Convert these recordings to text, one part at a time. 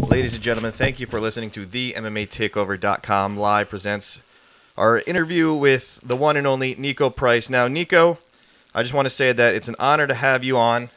Ladies and gentlemen, thank you for listening to the MMATakeover.com live presents our interview with the one and only Niko Price. Now, Niko, I just want to say that it's an honor to have you on,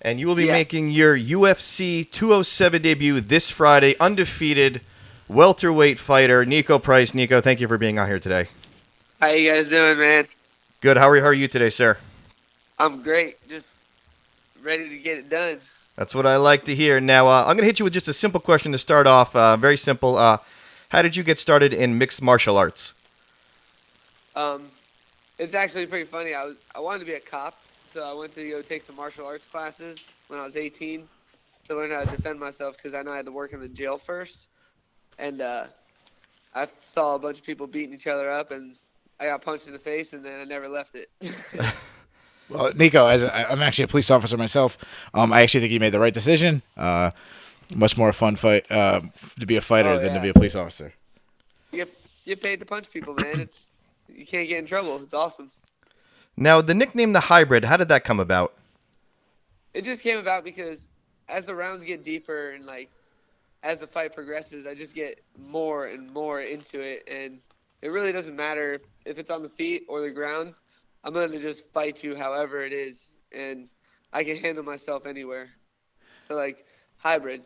and you will be Yeah. making your UFC 207 debut this Friday, undefeated welterweight fighter Niko Price. Niko, thank you for being on here today. How you guys doing, man? Good. How are you today, sir? I'm great. Just ready to get it done. That's what I like to hear. Now, I'm going to hit you with just a simple question to start off. Very simple. How did you get started in mixed martial arts? Um, it's actually pretty funny. I wanted to be a cop, so I went to go take some martial arts classes when I was 18 to learn how to defend myself because I know I had to work in the jail first. And I saw a bunch of people beating each other up, and I got punched in the face, and then I never left it. Well, Nico, I'm actually a police officer myself, I actually think you made the right decision. Much more fun fight to be a fighter Oh than to be yeah, a police officer. you get paid to punch people, man. You can't get in trouble. It's awesome. Now, the nickname the hybrid, how did that come about? It just came about because as the rounds get deeper and like as the fight progresses, I just get more and more into it, and it really doesn't matter if it's on the feet or the ground. I'm gonna just fight you however it is, and I can handle myself anywhere. So like hybrid,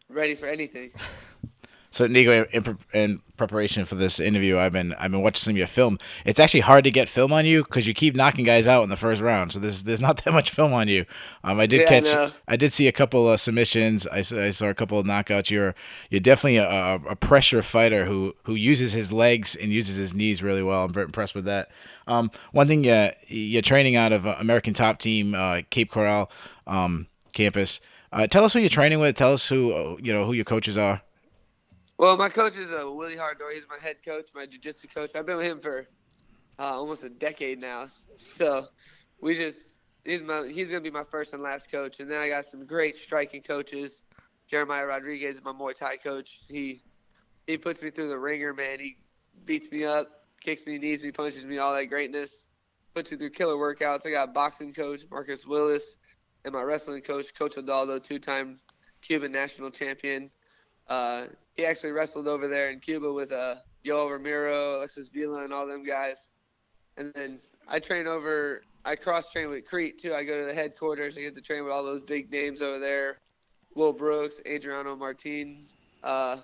ready for anything. So, Nico, in preparation for this interview, I've been watching some of your film. It's actually hard to get film on you because you keep knocking guys out in the first round. So there's not that much film on you. Yeah, I know. I did see a couple of submissions. I saw a couple of knockouts. You're definitely a pressure fighter who uses his legs and uses his knees really well. I'm very impressed with that. One thing, you're training out of American Top Team, Cape Coral campus. Tell us who you're training with. Tell us who your coaches are. Well, my coach is Willie Hardor. He's my head coach, my jiu-jitsu coach. I've been with him for almost a decade now. So we just he's gonna be my first and last coach. And then I got some great striking coaches. Jeremiah Rodriguez is my Muay Thai coach. He puts me through the ringer, man. He beats me up, kicks me, knees me, punches me, all that greatness. Puts me through killer workouts. I got a boxing coach, Marcus Willis, and my wrestling coach, Coach Odaldo, two-time Cuban national champion. He actually wrestled over there in Cuba with Yoel Ramiro, Alexis Vila, and all them guys. And then I cross train with Crete too. I go to the headquarters. I get to train with all those big names over there. Will Brooks, Adriano Martin, uh,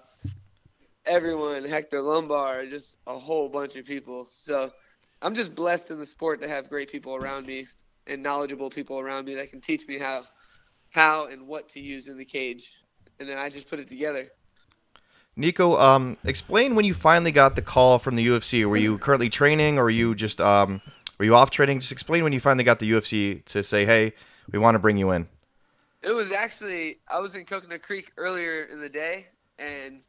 everyone, Hector Lombard, just a whole bunch of people. So I'm just blessed in the sport to have great people around me and knowledgeable people around me that can teach me how and what to use in the cage. And then I just put it together. Niko, explain when you finally got the call from the UFC. Were you currently training, or were you off training? Just explain when you finally got the UFC to say, "Hey, we want to bring you in." It was actually I was in Coconut Creek earlier in the day, and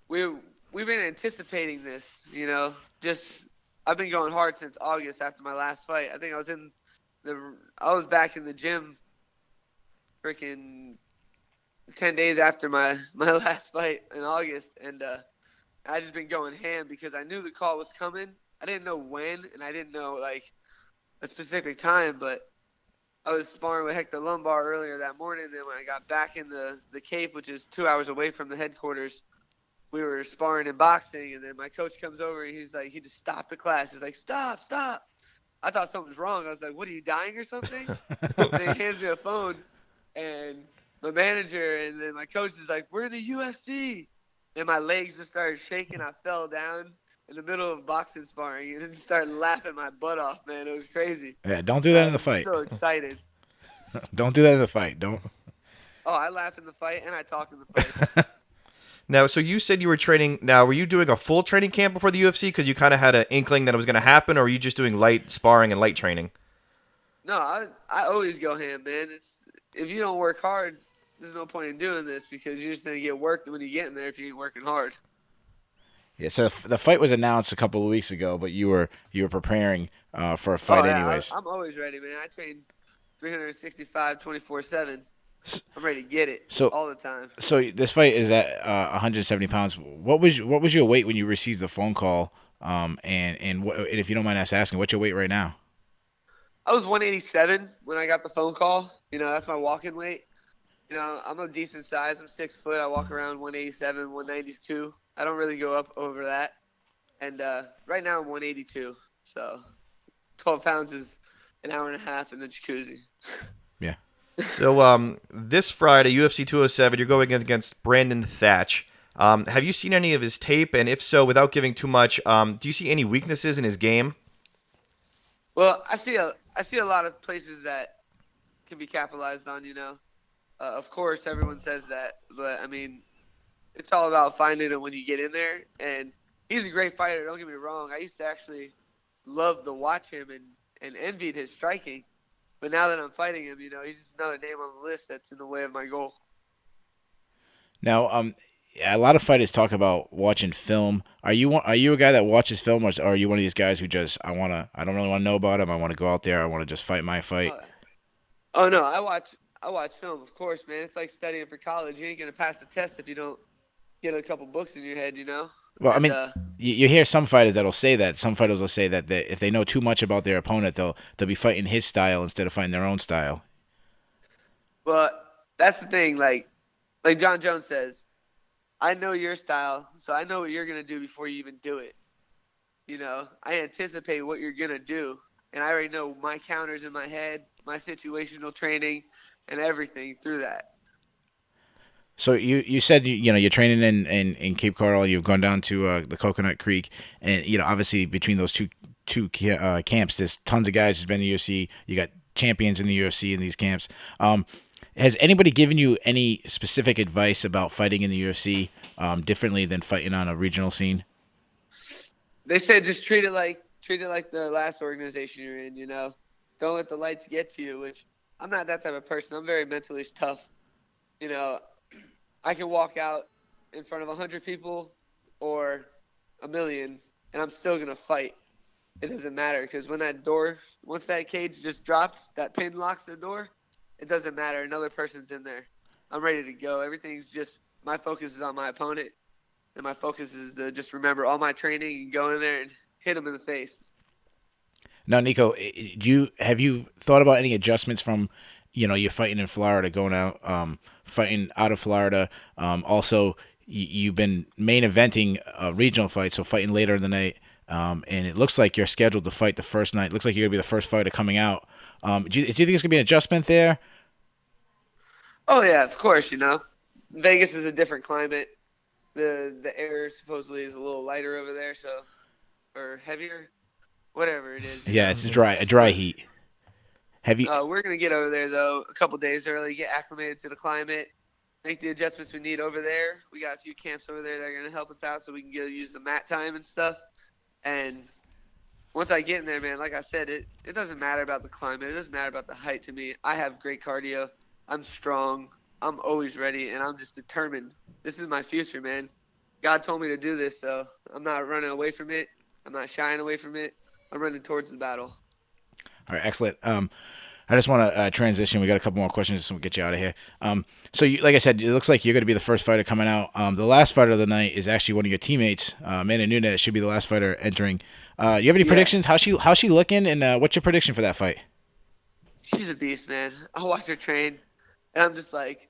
we we've been anticipating this. Just I've been going hard since August after my last fight. I think I was back in the gym, freaking 10 days after my last fight in August, and I just been going ham because I knew the call was coming. I didn't know when, and I didn't know like a specific time, but I was sparring with Hector Lombard earlier that morning. Then when I got back in the Cape, which is 2 hours away from the headquarters, we were sparring and boxing. And then my coach comes over and he's like, he just stopped the class. He's like, stop, stop. I thought something was wrong. I was like, what, are you dying or something? And then he hands me a phone, and my manager and then my coach is like, we're in the UFC. And my legs just started shaking. I fell down in the middle of boxing sparring and just started laughing my butt off, man. It was crazy. Yeah, don't do that I in the was fight. so excited. Don't do that in the fight. Don't. Oh, I laugh in the fight and I talk in the fight. Now, so you said you were training. Now, were you doing a full training camp before the UFC because you kind of had an inkling that it was going to happen, or were you just doing light sparring and light training? No, I always go ham, man. It's if you don't work hard, there's no point in doing this because you're just gonna get worked when you get in there if you ain't working hard. Yeah. So the fight was announced a couple of weeks ago, but you were preparing for a Oh fight yeah, anyways. I'm always ready, man. I train 365, 24/7. I'm ready to get it So all the time. so this fight is at 170 pounds. What was your weight when you received the phone call? And if you don't mind us asking, what's your weight right now? I was 187 when I got the phone call. That's my walk-in weight. I'm a decent size. I'm 6 foot. I walk around 187, 192. I don't really go up over that. And right now I'm 182. So 12 pounds is an hour and a half in the jacuzzi. Yeah. So this Friday, UFC 207, you're going against Brandon Thatch. Have you seen any of his tape? And if so, without giving too much, do you see any weaknesses in his game? Well, I see a lot of places that can be capitalized on. Of course, everyone says that, but I mean, it's all about finding it when you get in there. And he's a great fighter. Don't get me wrong. I used to actually love to watch him and envied his striking. But now that I'm fighting him, he's just another name on the list that's in the way of my goal. Now, a lot of fighters talk about watching film. Are you a guy that watches film, or are you one of these guys who just I don't really want to know about him. I want to go out there. I want to just fight my fight. Uh, oh no, I watch film, of course, man. It's like studying for college. You ain't gonna pass the test if you don't get a couple books in your head. Well, I And mean, you hear some fighters that'll say that. Some fighters will say that if they know too much about their opponent, they'll be fighting his style instead of fighting their own style. but that's the thing. Like John Jones says, I know your style, so I know what you're gonna do before you even do it. I anticipate what you're gonna do, and I already know my counters in my head, my situational training, and everything through that. So you said you're training in Cape Coral. You've gone down to the Coconut Creek, and obviously between those two camps, there's tons of guys who's been in the UFC. You got champions in the UFC in these camps. Has anybody given you any specific advice about fighting in the UFC differently than fighting on a regional scene? They said just treat it like the last organization you're in. Don't let the lights get to you. Which I'm not that type of person. I'm very mentally tough. You know, I can walk out in front of 100 people or a million, and I'm still gonna fight. It doesn't matter because once that cage just drops, that pin locks the door. It doesn't matter. Another person's in there. I'm ready to go. Everything's just my focus is on my opponent, and my focus is to just remember all my training and go in there and hit him in the face. Now, Nico, have you thought about any adjustments from, you're fighting in Florida, going out, fighting out of Florida. Also, you've been main eventing a regional fight, so fighting later in the night. And it looks like you're scheduled to fight the first night. It looks like you're gonna be the first fighter coming out. Do you think there's gonna be an adjustment there? Oh yeah, of course. Vegas is a different climate. The air supposedly is a little lighter over there, or heavier, whatever it is. Yeah, it's a dry heat. Have you? We're gonna get over there though a couple days early, get acclimated to the climate, make the adjustments we need over there. We got a few camps over there that are gonna help us out, so we can use the mat time and stuff. And once I get in there, man, like I said, it doesn't matter about the climate. It doesn't matter about the height to me. I have great cardio. I'm strong. I'm always ready, and I'm just determined. This is my future, man. God told me to do this, so I'm not running away from it. I'm not shying away from it. I'm running towards the battle. All right, excellent. I just want to transition. We got a couple more questions, so we'll get you out of here. So, like I said, it looks like you're going to be the first fighter coming out. The last fighter of the night is actually one of your teammates, Amanda Nunes. Should be the last fighter entering. You have any predictions? How's she looking, and what's your prediction for that fight? She's a beast, man. I watch her train, and I'm just like,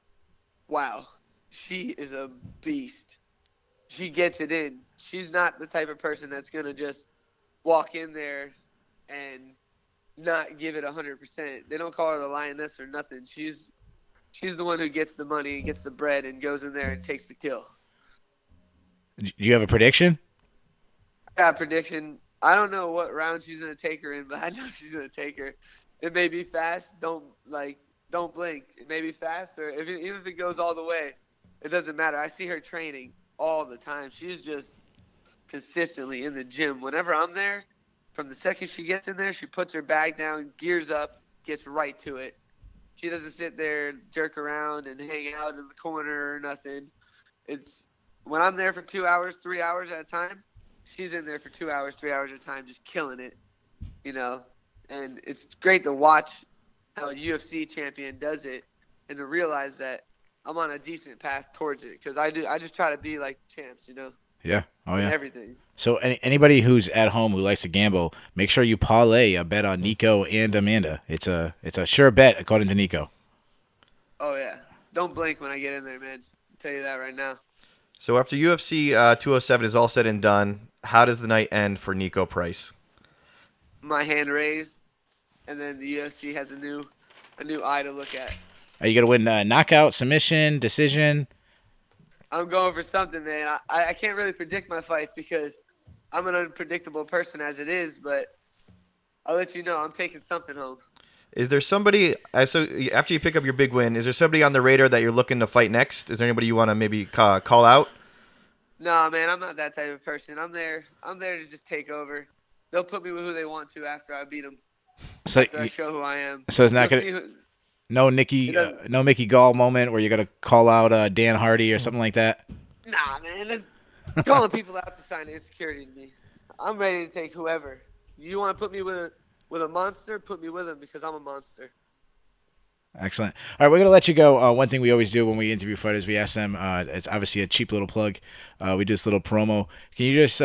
wow, she is a beast. She gets it in. She's not the type of person that's going to just walk in there and not give it 100%. They don't call her the lioness or nothing. She's the one who gets the money, gets the bread, and goes in there and takes the kill. Do you have a prediction? I got a prediction. I don't know what round she's going to take her in, but I know she's going to take her. It may be fast. Don't blink. It may be fast, or even if it goes all the way, it doesn't matter. I see her training all the time. She's just consistently in the gym. Whenever I'm there, from the second she gets in there, she puts her bag down, gears up, gets right to it. She doesn't sit there and jerk around and hang out in the corner or nothing. It's when I'm there for 2 hours, 3 hours at a time, she's in there for 2 hours, 3 hours at a time, just killing it, And it's great to watch how a UFC champion does it and to realize that I'm on a decent path towards it because I just try to be like champs. Yeah. Oh, and yeah. everything. So anybody who's at home who likes to gamble, make sure you parlay a bet on Nico and Amanda. It's a sure bet according to Nico. Oh yeah, don't blink when I get in there, man. I'll tell you that right now. So after UFC 207 is all said and done, how does the night end for Niko Price? My hand raised, and then the UFC has a new eye to look at. Are you gonna win knockout, submission, decision? I'm going for something, man. I can't really predict my fights because I'm an unpredictable person as it is, but I'll let you know. I'm taking something home. Is there somebody, so after you pick up your big win, is there somebody on the radar that you're looking to fight next? Is there anybody you want to maybe call out? No, man, I'm not that type of person. I'm there to just take over. They'll put me with who they want to after I beat them. So, After I show who I am. so it's not You'll gonna see who- no Mickey Gall moment where you're gonna call out Dan Hardy or something like that. Nah, man. Calling people out to sign insecurity to me. I'm ready to take whoever. You want to put me with a monster? Put me with him because I'm a monster. Excellent. All right, we're going to let you go. One thing we always do when we interview fighters, we ask them, it's obviously a cheap little plug. We do this little promo. Can you just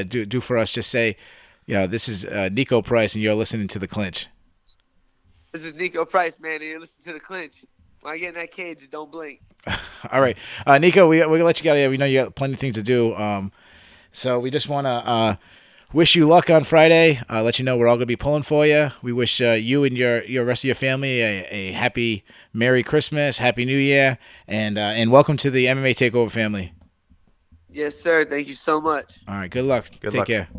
do for us, just say, this is Niko Price, and you're listening to The Clinch. This is Niko Price, man, and you're listening to The Clinch. When I get in that cage, don't blink. All right. Niko, we're going to let you get out of here. We know you got plenty of things to do. So we just want to wish you luck on Friday. Let you know we're all going to be pulling for you. We wish you and your rest of your family a happy Merry Christmas, Happy New Year, and welcome to the MMA Takeover family. Yes, sir. Thank you so much. All right, good luck. Good Take luck. care.